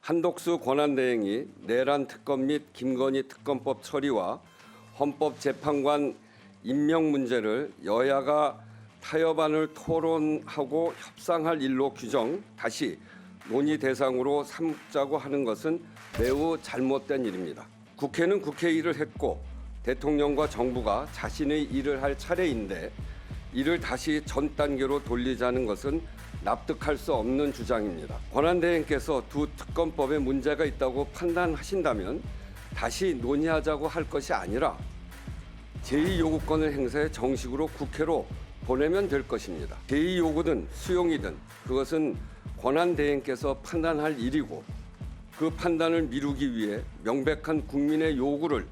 한덕수 권한대행이 내란 특검 및 김건희 특검법 처리와 헌법재판관 임명 문제를 여야가 타협안을 토론하고 협상할 일로 규정 다시 논의 대상으로 삼자고 하는 것은 매우 잘못된 일입니다. 국회는 국회 일을 했고 대통령과 정부가 자신의 일을 할 차례인데 이를 다시 전 단계로 돌리자는 것은 납득할 수 없는 주장입니다. 권한대행께서 두 특검법에 문제가 있다고 판단하신다면 다시 논의하자고 할 것이 아니라 제2요구권을 행사해 정식으로 국회로 보내면 될 것입니다. 제2요구든 수용이든 그것은 권한대행께서 판단할 일이고 그 판단을 미루기 위해 명백한 국민의 요구를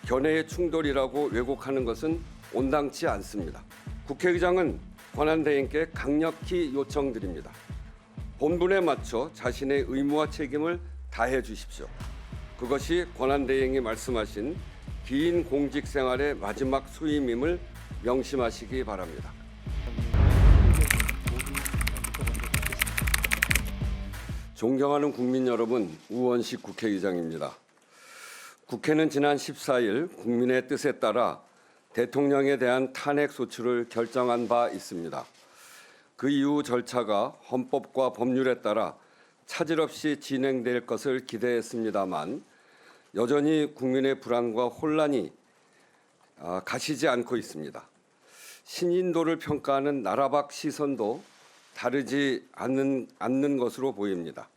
견해의 충돌이라고 왜곡하는 것은 온당치 않습니다. 국회의장은 권한대행께 강력히 요청드립니다. 본분에 맞춰 자신의 의무와 책임을 다해 주십시오. 그것이 권한대행이 말씀하신 긴 공직 생활의 마지막 수임임을 명심하시기 바랍니다. 존경하는 국민 여러분, 우원식 국회의장입니다. 국회는 지난 14일 국민의 뜻에 따라 대통령에 대한 탄핵 소추를 결정한 바 있습니다. 그 이후 절차가 헌법과 법률에 따라 차질 없이 진행될 것을 기대했습니다만 여전히 국민의 불안과 혼란이 가시지 않고 있습니다. 신인도를 평가하는 나라 밖 시선도 다르지 않는 것으로 보입니다.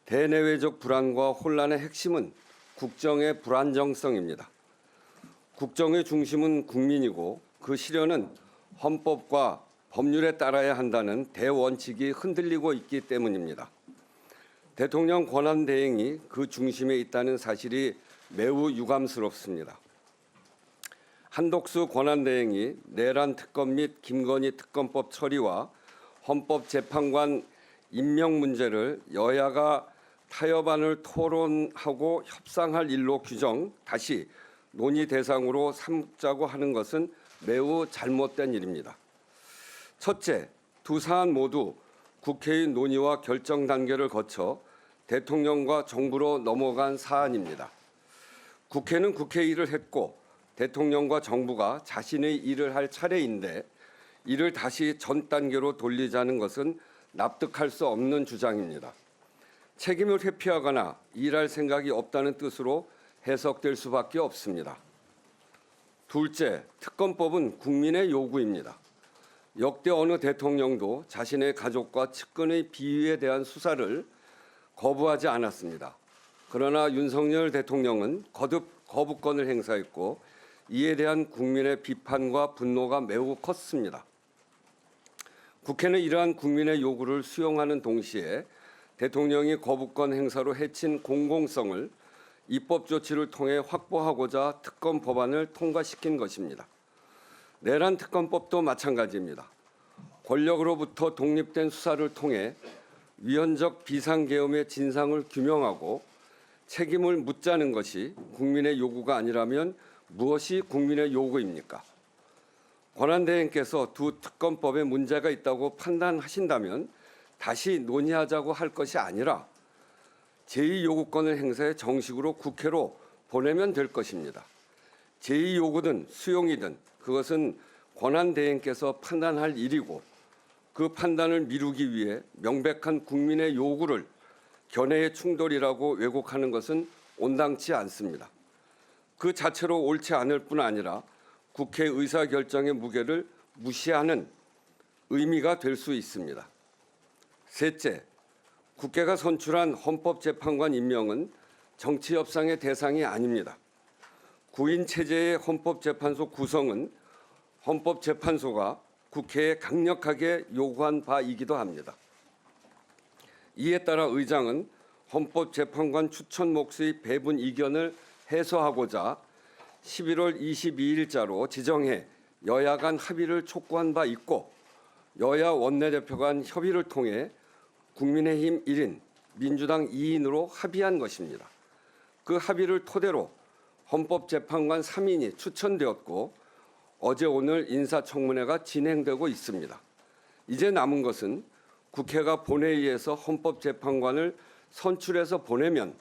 대내외적 불안과 혼란의 핵심은 국정의 불안정성입니다. 국정의 중심은 국민이고 그 실현은 헌법과 법률에 따라야 한다는 대원칙이 흔들리고 있기 때문입니다. 대통령 권한대행이 그 중심에 있다는 사실이 매우 유감스럽습니다. 한덕수 권한대행이 내란 특검 및 김건희 특검법 처리와 헌법재판관 임명 문제를 여야가 타협안을 토론하고 협상할 일로 규정 다시 논의 대상으로 삼자고 하는 것은 매우 잘못된 일입니다. 첫째, 두 사안 모두 국회의 논의와 결정 단계를 거쳐 대통령과 정부로 넘어간 사안입니다. 국회는 국회 일을 했고 대통령과 정부가 자신의 일을 할 차례인데 이를 다시 전 단계로 돌리자는 것은 납득할 수 없는 주장입니다. 책임을 회피하거나 일할 생각이 없다는 뜻으로 해석될 수밖에 없습니다. 둘째, 특검법은 국민의 요구입니다. 역대 어느 대통령도 자신의 가족과 측근의 비위에 대한 수사를 거부하지 않았습니다. 그러나 윤석열 대통령은 거듭 거부권을 행사했고 이에 대한 국민의 비판과 분노가 매우 컸습니다. 국회는 이러한 국민의 요구를 수용하는 동시에 대통령이 거부권 행사로 해친 공공성을 입법 조치를 통해 확보하고자 특검 법안을 통과시킨 것입니다. 내란 특검법도 마찬가지입니다. 권력으로부터 독립된 수사를 통해 위헌적 비상계엄의 진상을 규명하고 책임을 묻자는 것이 국민의 요구가 아니라면 무엇이 국민의 요구입니까? 권한대행께서 두 특검법에 문제가 있다고 판단하신다면 다시 논의하자고 할 것이 아니라 제2요구권을 행사해 정식으로 국회로 보내면 될 것입니다. 제2요구든 수용이든 그것은 권한대행께서 판단할 일이고 그 판단을 미루기 위해 명백한 국민의 요구를 견해의 충돌이라고 왜곡하는 것은 온당치 않습니다. 그 자체로 옳지 않을 뿐 아니라 국회 의사결정의 무게를 무시하는 의미가 될 수 있습니다. 셋째, 국회가 선출한 헌법재판관 임명은 정치 협상의 대상이 아닙니다. 구인 체제의 헌법재판소 구성은 헌법재판소가 국회에 강력하게 요구한 바이기도 합니다. 이에 따라 의장은 헌법재판관 추천 몫의 배분 이견을 해소하고자 11월 22일자로 지정해 여야 간 합의를 촉구한 바 있고 여야 원내대표 간 협의를 통해 국민의힘 1인, 민주당 2인으로 합의한 것입니다. 그 합의를 토대로 헌법재판관 3인이 추천되었고 어제 오늘 인사청문회가 진행되고 있습니다. 이제 남은 것은 국회가 본회의에서 헌법재판관을 선출해서 보내면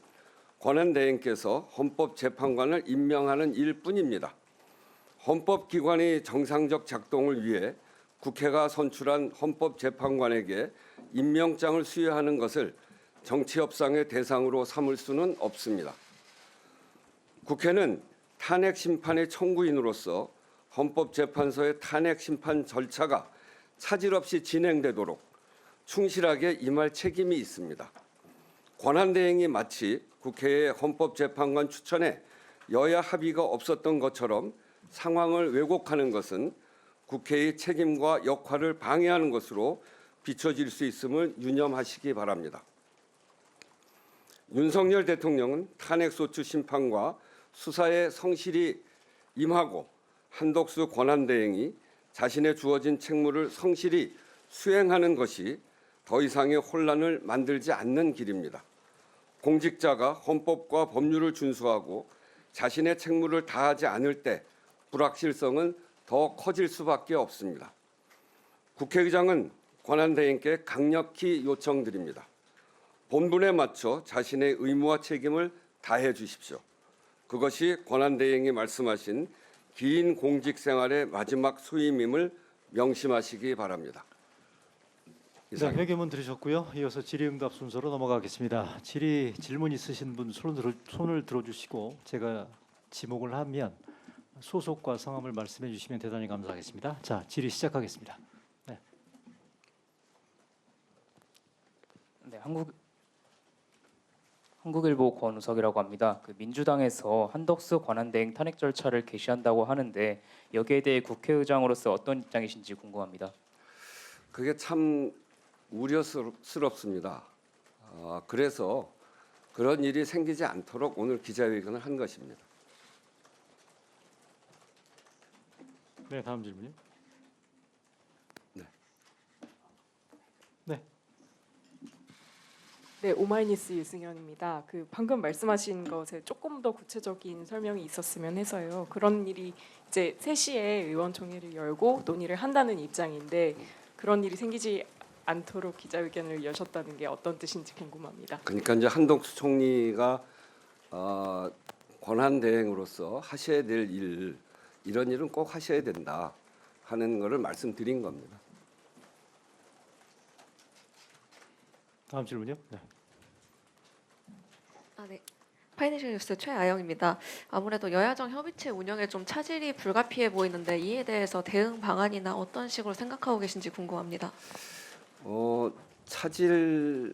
권한대행께서 헌법재판관을 임명하는 일뿐입니다. 헌법기관의 정상적 작동을 위해 국회가 선출한 헌법재판관에게 임명장을 수여하는 것을 정치협상의 대상으로 삼을 수는 없습니다. 국회는 탄핵심판의 청구인으로서 헌법재판소의 탄핵심판 절차가 차질 없이 진행되도록 충실하게 임할 책임이 있습니다. 권한대행이 마치 국회의 헌법재판관 추천에 여야 합의가 없었던 것처럼 상황을 왜곡하는 것은 국회의 책임과 역할을 방해하는 것으로 비춰질 수 있음을 유념하시기 바랍니다. 윤석열 대통령은 탄핵소추 심판과 수사에 성실히 임하고 한덕수 권한대행이 자신의 주어진 책무를 성실히 수행하는 것이 더 이상의 혼란을 만들지 않는 길입니다. 공직자가 헌법과 법률을 준수하고 자신의 책무를 다하지 않을 때 불확실성은 더 커질 수밖에 없습니다. 국회의장은 권한대행께 강력히 요청드립니다. 본분에 맞춰 자신의 의무와 책임을 다해 주십시오. 그것이 권한대행이 말씀하신 긴 공직 생활의 마지막 수임임을 명심하시기 바랍니다. 네, 회견문 들으셨고요. 이어서 질의응답 순서로 넘어가겠습니다. 질문 있으신 분 손을 들어주시고 제가 지목을 하면 소속과 성함을 말씀해 주시면 대단히 감사하겠습니다. 자, 질의 시작하겠습니다. 네. 네, 한국일보 권우석이라고 합니다. 민주당에서 한덕수 권한대행 탄핵 절차를 개시한다고 하는데 여기에 대해 국회의장으로서 어떤 입장이신지 궁금합니다. 그게 참 우려스럽습니다. 그래서 그런 일이 생기지 않도록 오늘 기자회견을 한 것입니다. 네, 다음 질문요. 네. 네. 네, 오마이뉴스 유승현입니다. 방금 말씀하신 것에 조금 더 구체적인 설명이 있었으면 해서요. 그런 일이 이제 3시에 의원총회를 열고 논의를 한다는 입장인데 그런 일이 생기지 않도록 기자회견을 여셨다는 게 어떤 뜻인지 궁금합니다. 그러니까 이제 한덕수 총리가 권한대행으로서 하셔야 될 일, 이런 일은 꼭 하셔야 된다 하는 것을 말씀드린 겁니다. 다음 질문요. 네. 네. 파이낸셜 뉴스 최아영입니다. 아무래도 여야정 협의체 운영에 좀 차질이 불가피해 보이는데 이에 대해서 대응 방안이나 어떤 식으로 생각하고 계신지 궁금합니다. 차질이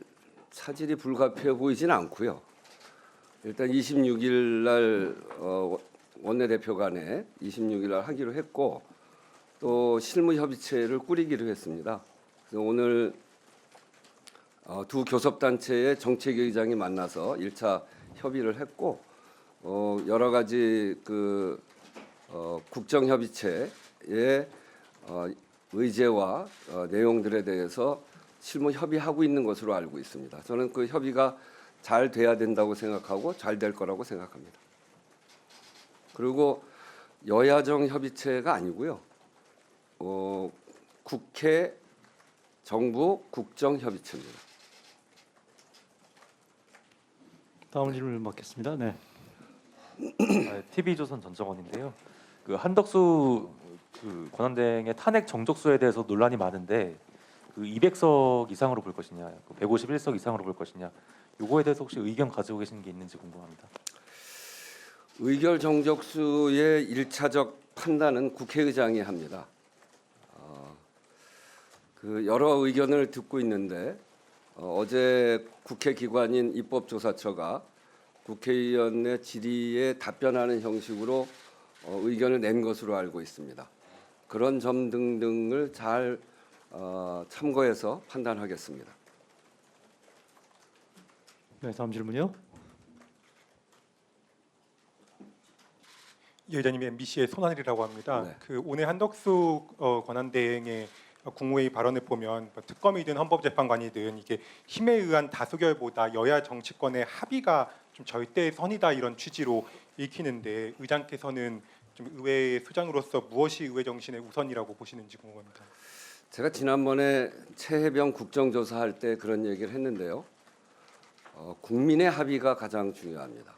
불가피해 보이지는 않고요. 일단 26일 날 원내대표 간에 26일 날 하기로 했고 또 실무협의체를 꾸리기로 했습니다. 그래서 오늘 두 교섭단체의 정책위의장이 만나서 1차 협의를 했고 여러 가지 국정협의체의 의제와 내용들에 대해서 실무 협의하고 있는 것으로 알고 있습니다. 저는 그 협의가 잘 돼야 된다고 생각하고 잘 될 거라고 생각합니다. 그리고 여야정 협의체가 아니고요. 국회, 정부, 국정협의체입니다. 다음 질문 받겠습니다. 네. TV조선 전정원인데요. 한덕수 권한대행의 탄핵 정족수에 대해서 논란이 많은데 200석 이상으로 볼 것이냐, 151석 이상으로 볼 것이냐, 요거에 대해서 혹시 의견 가지고 계신 게 있는지 궁금합니다. 의결 정족수의 1차적 판단은 국회의장이 합니다. 여러 의견을 듣고 있는데 어제 국회 기관인 입법조사처가 국회의원의 질의에 답변하는 형식으로 의견을 낸 것으로 알고 있습니다. 그런 점 등등을 잘 참고해서 판단하겠습니다. 네, 다음 질문요. 예, 의장님, MBC의 손한일이라고 합니다. 네. 오늘 한덕수 권한대행의 국무회의 발언을 보면 특검이든 헌법재판관이든 이게 힘에 의한 다수결보다 여야 정치권의 합의가 좀 절대선이다 이런 취지로 읽히는데 의장께서는 좀 의회 소장으로서 무엇이 의회 정신의 우선이라고 보시는지 궁금합니다. 제가 지난번에 최혜병 국정조사할 때 그런 얘기를 했는데요. 국민의 합의가 가장 중요합니다.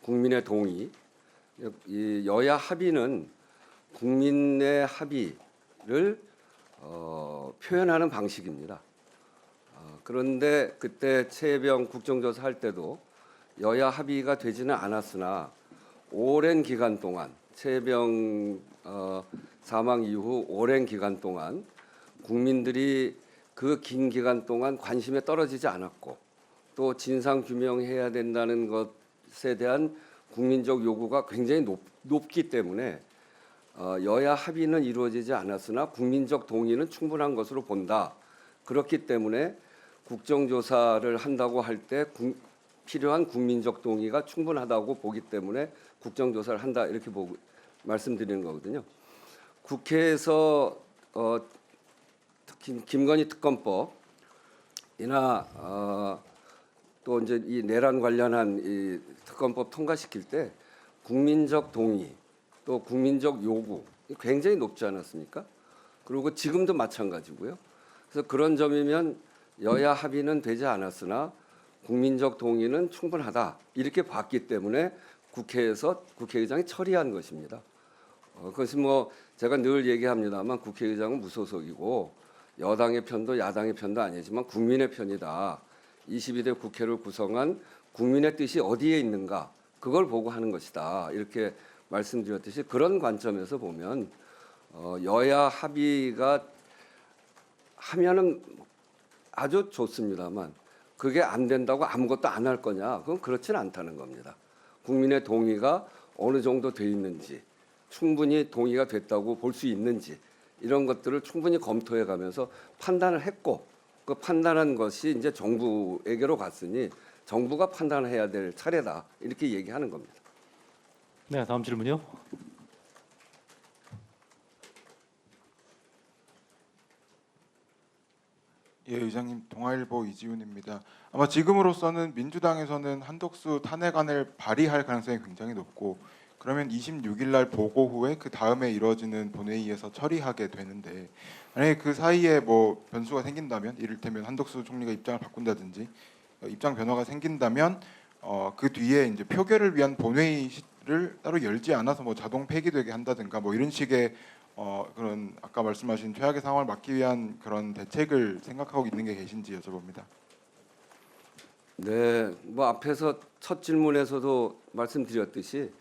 국민의 동의. 이 여야 합의는 국민의 합의를 표현하는 방식입니다. 그런데 그때 최혜병 국정조사 할 때도 여야 합의가 되지는 않았으나 오랜 기간 동안 최혜병 사망 이후 오랜 기간 동안 국민들이 그 긴 기간 동안 관심에 떨어지지 않았고 또 진상 규명해야 된다는 것에 대한 국민적 요구가 굉장히 높기 때문에 여야 합의는 이루어지지 않았으나 국민적 동의는 충분한 것으로 본다. 그렇기 때문에 국정조사를 한다고 할 때 필요한 국민적 동의가 충분하다고 보기 때문에 국정조사를 한다 이렇게 말씀드리는 거거든요. 국회에서 특히 김건희 특검법이나 또 이제 이 내란 관련한 이 특검법 통과시킬 때 국민적 동의 또 국민적 요구 굉장히 높지 않았습니까? 그리고 지금도 마찬가지고요. 그래서 그런 점이면 여야 합의는 되지 않았으나 국민적 동의는 충분하다 이렇게 봤기 때문에 국회에서 국회의장이 처리한 것입니다. 그것이 뭐 제가 늘 얘기합니다만 국회의장은 무소속이고 여당의 편도 야당의 편도 아니지만 국민의 편이다. 22대 국회를 구성한 국민의 뜻이 어디에 있는가 그걸 보고 하는 것이다. 이렇게 말씀드렸듯이 그런 관점에서 보면 여야 합의가 하면은 아주 좋습니다만 그게 안 된다고 아무것도 안 할 거냐? 그건 그렇지는 않다는 겁니다. 국민의 동의가 어느 정도 돼 있는지 충분히 동의가 됐다고 볼 수 있는지 이런 것들을 충분히 검토해 가면서 판단을 했고 그 판단한 것이 이제 정부에게로 갔으니 정부가 판단해야 될 차례다 이렇게 얘기하는 겁니다. 네, 다음 질문요. 예, 의장님 동아일보 이지훈입니다. 아마 지금으로서는 민주당에서는 한덕수 탄핵안을 발의할 가능성이 굉장히 높고 그러면 26일 날 보고 후에 그 다음에 이루어지는 본회의에서 처리하게 되는데 만약에 그 사이에 뭐 변수가 생긴다면 이를테면 한덕수 총리가 입장을 바꾼다든지 입장 변화가 생긴다면 그 뒤에 이제 표결을 위한 본회의를 따로 열지 않아서 뭐 자동 폐기되게 한다든가 뭐 이런 식의 그런 아까 말씀하신 최악의 상황을 막기 위한 그런 대책을 생각하고 있는 게 계신지 여쭤봅니다. 네, 뭐 앞에서 첫 질문에서도 말씀드렸듯이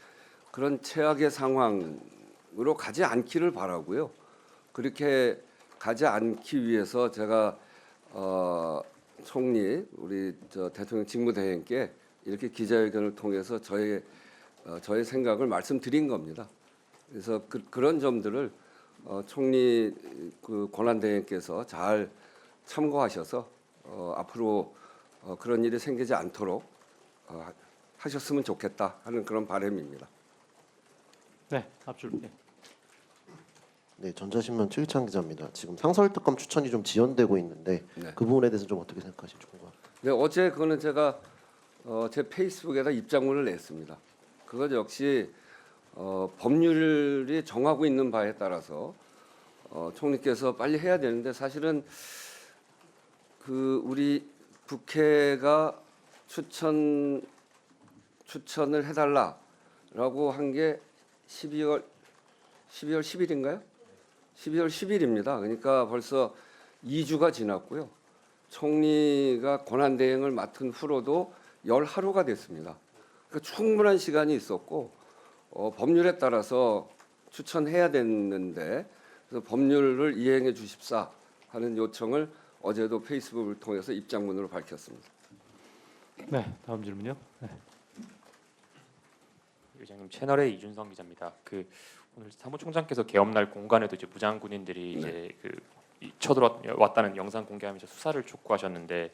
그런 최악의 상황으로 가지 않기를 바라고요. 그렇게 가지 않기 위해서 제가 총리 우리 대통령 직무대행께 이렇게 기자회견을 통해서 저의 생각을 말씀드린 겁니다. 그래서 그런 점들을 총리 그 권한대행께서 잘 참고하셔서 앞으로 그런 일이 생기지 않도록 하셨으면 좋겠다 하는 그런 바람입니다. 네, 앞줄. 네. 네, 전자신문 최기찬 기자입니다. 지금 상설특검 추천이 좀 지연되고 있는데 네. 그 부분에 대해서 좀 어떻게 생각하실지 궁금합니다. 네, 어제 그거는 제가 제 페이스북에다 입장문을 냈습니다. 그것 역시 법률이 정하고 있는 바에 따라서 총리께서 빨리 해야 되는데 사실은 그 우리 국회가 추천을 해달라라고 한 게 12월 10일인가요? 12월 10일입니다. 그러니까 벌써 2주가 지났고요. 총리가 권한대행을 맡은 후로도 열 하루가 됐습니다. 그러니까 충분한 시간이 있었고 법률에 따라서 추천해야 됐는데 그래서 법률을 이행해 주십사 하는 요청을 어제도 페이스북을 통해서 입장문으로 밝혔습니다. 네, 다음 질문요. 네. 의장님 채널의 이준성 기자입니다. 오늘 사무총장께서 개업날 공간에도 이제 무장군인들이 이제 쳐들어왔다는 영상 공개하면서 수사를 촉구하셨는데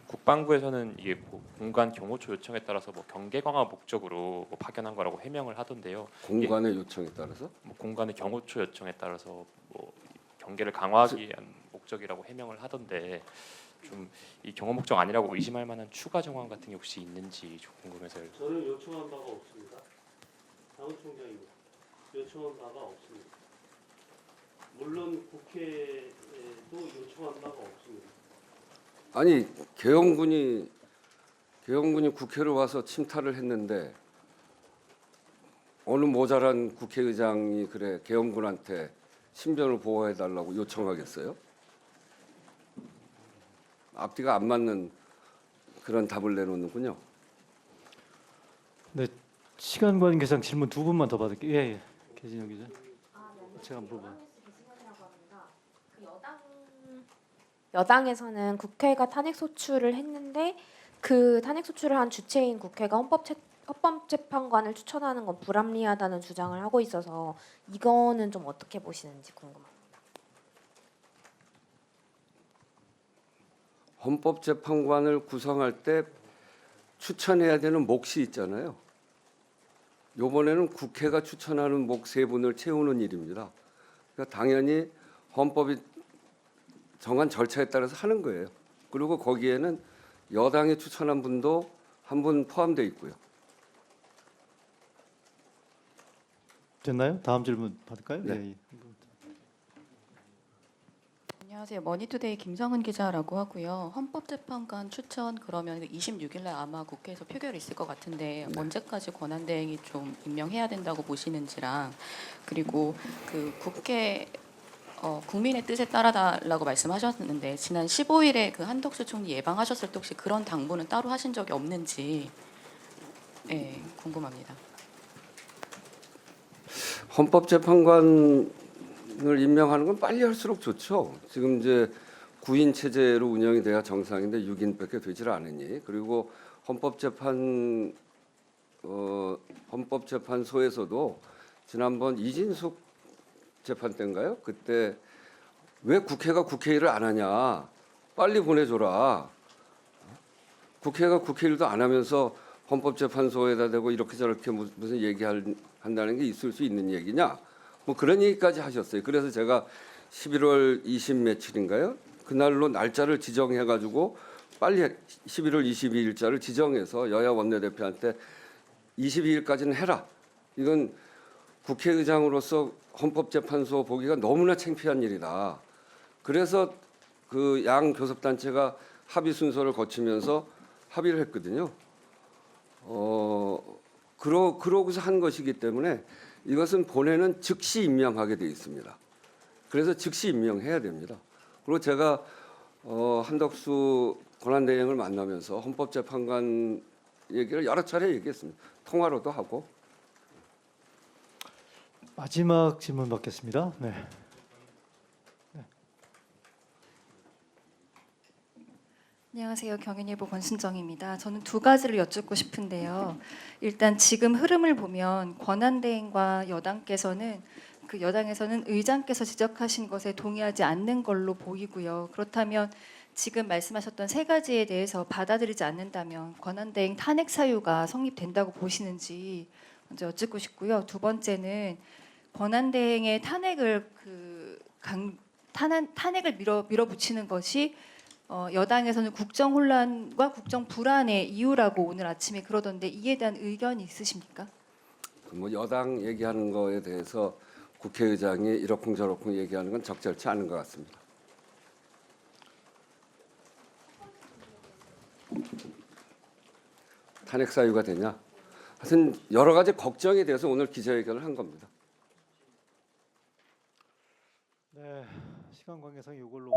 국방부에서는 이게 뭐 공간 경호처 요청에 따라서 뭐 경계 강화 목적으로 뭐 파견한 거라고 해명을 하던데요. 공관의 요청에 따라서 뭐 공간의 경호처 요청에 따라서 뭐 경계를 강화하기 위한 목적이라고 해명을 하던데 좀 이 경호 목적 아니라고 의심할 만한 추가 정황 같은 게 혹시 있는지 좀 궁금해서요. 저는 요청한 바가 없습니다. 사무총장입니다. 요청한 바가 없습니다. 물론 국회에도 요청한 바가 없습니다. 아니 계엄군이 국회를 와서 침탈을 했는데 어느 모자란 국회의장이 그래 계엄군한테 신변을 보호해 달라고 요청하겠어요? 앞뒤가 안 맞는 그런 답을 내놓는군요. 네, 시간 관계상 질문 두 분만 더 받을게요. 예, 예. 계진혁 기자. 제가 물어봐요. 여당에서는 국회가 탄핵 소추를 했는데 그 탄핵 소추를 한 주체인 국회가 헌법재판관을 추천하는 건 불합리하다는 주장을 하고 있어서 이거는 좀 어떻게 보시는지 궁금합니다. 헌법재판관을 구성할 때 추천해야 되는 몫이 있잖아요. 이번에는 국회가 추천하는 몫 세 분을 채우는 일입니다. 그러니까 당연히 헌법이 정한 절차에 따라서 하는 거예요. 그리고 거기에는 여당이 추천한 분도 한 분 포함되어 있고요. 됐나요? 다음 질문 받을까요? 네. 예, 예. 안녕하세요. 머니투데이 김성은 기자라고 하고요. 헌법재판관 추천 그러면 26일 날 아마 국회에서 표결이 있을 것 같은데 언제까지 권한대행이 좀 임명해야 된다고 보시는지랑 그리고 그 국회 국민의 뜻에 따라달라고 말씀하셨는데 지난 15일에 그 한덕수 총리 예방하셨을 때 혹시 그런 당부는 따로 하신 적이 없는지 궁금합니다. 헌법재판관을 임명하는 건 빨리 할수록 좋죠. 지금 이제 9인 체제로 운영이 돼야 정상인데 6인밖에 되질 않으니 그리고 헌법재판소에서도 지난번 이진숙 재판 때인가요? 그때 왜 국회가 국회 일을 안 하냐? 빨리 보내줘라. 국회가 국회 일도 안 하면서 헌법재판소에다 대고 이렇게 저렇게 무슨 얘기한다는 게 있을 수 있는 얘기냐? 뭐 그런 얘기까지 하셨어요. 그래서 제가 11월 20 며칠인가요? 그날로 날짜를 지정해가지고 빨리 11월 22일자를 지정해서 여야 원내대표한테 22일까지는 해라. 이건 국회의장으로서 헌법재판소 보기가 너무나 창피한 일이다. 그래서 그 양 교섭단체가 합의 순서를 거치면서 합의를 했거든요. 그러고서 한 것이기 때문에 이것은 본회는 즉시 임명하게 돼 있습니다. 그래서 즉시 임명해야 됩니다. 그리고 제가 한덕수 권한대행을 만나면서 헌법재판관 얘기를 여러 차례 얘기했습니다. 통화로도 하고. 마지막 질문 받겠습니다. 네. 안녕하세요. 경인일보 권순정입니다. 저는 두 가지를 여쭙고 싶은데요. 일단 지금 흐름을 보면 권한대행과 여당께서는 그 여당에서는 의장께서 지적하신 것에 동의하지 않는 걸로 보이고요. 그렇다면 지금 말씀하셨던 세 가지에 대해서 받아들이지 않는다면 권한대행 탄핵 사유가 성립된다고 보시는지 먼저 여쭙고 싶고요. 두 번째는 권한대행의 탄핵을 탄핵을 밀어붙이는 것이 여당에서는 국정 혼란과 국정 불안의 이유라고 오늘 아침에 그러던데 이에 대한 의견이 있으십니까? 뭐 여당 얘기하는 거에 대해서 국회의장이 이러쿵저러쿵 얘기하는 건 적절치 않은 것 같습니다. 탄핵 사유가 되냐? 하여튼 여러 가지 걱정에 대해서 오늘 기자회견을 한 겁니다. 네, 시간 관계상 이걸로